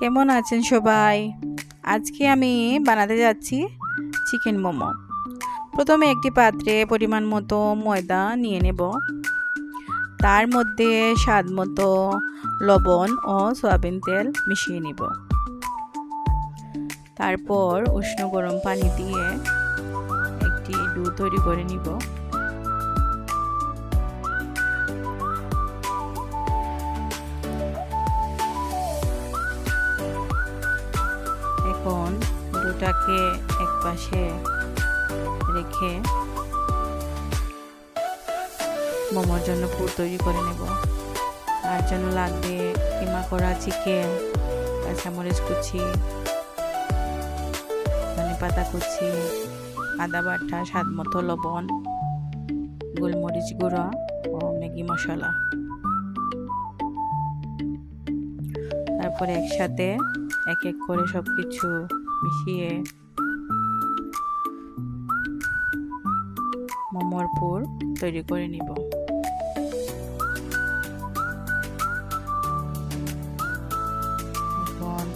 কেমন আছেন সবাই? আজকে আমি বানাতে যাচ্ছি চিকেন মোমো। প্রথমে একটি পাত্রে পরিমাণ মতো ময়দা নিয়ে নেব। তার মধ্যে স্বাদ মতো লবণ ও সয়াবিন তেল মিশিয়ে নিব। তারপর উষ্ণ গরম পানি দিয়ে একটি ডো তৈরি করে নিব। এখন ডোটাকে এক পাশে রেখে মোমোর জন্য পুর তৈরি করে নেব। তার জন্য লাগবে কিমা করা চিকেন, কাঁচামরিচ কুচি, ধনেপাতা কুচি, আদা বাটা, স্বাদ মতো লবণ, গোলমরিচ গুঁড়া ও ম্যাগি মশলা। তারপরে একসাথে এক এক করে সব কিছু মিশিয়ে মোমোর পুর তৈরি করে নিব। এখন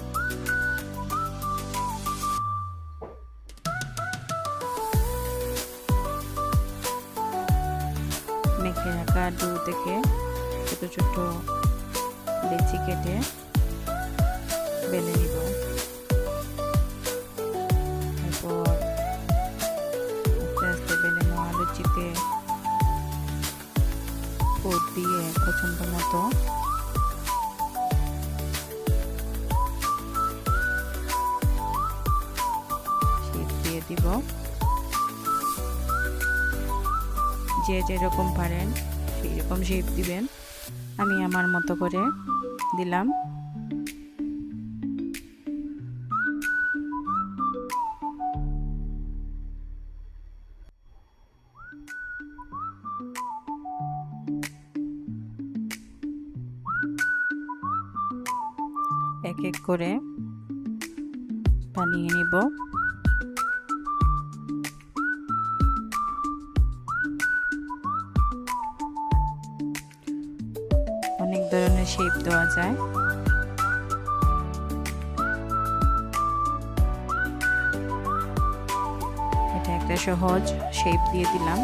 মেখে রাখা ডো থেকে ছোট ছোট লেচি কেটে বেলে নিব। তারপর আস্তে আস্তে বেলে নেওয়া লুচিতে পুর দিয়ে পছন্দ মতো শেপ দিয়ে দিব। যে যেরকম পারেন সেই রকম শেপ দিবেন। আমি আমার মতো করে দিলাম। এক এক করে বানিয়ে নিব। অনেক ধরনের শেপ দেওয়া যায়। এটা একটা সহজ শেপ দিয়ে দিলাম।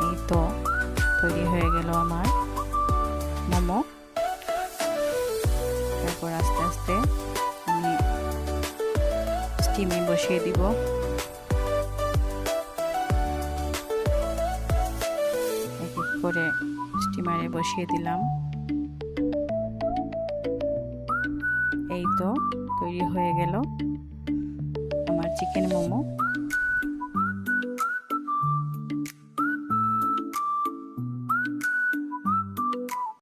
এই তো তৈরি হয়ে গেল আমার মোমো। তারপর আস্তে আস্তে আমি স্টিমে বসিয়ে দিব। এক এক করে স্টিমারে বসিয়ে দিলাম। এই তো তৈরি হয়ে গেল আমার চিকেন মোমো।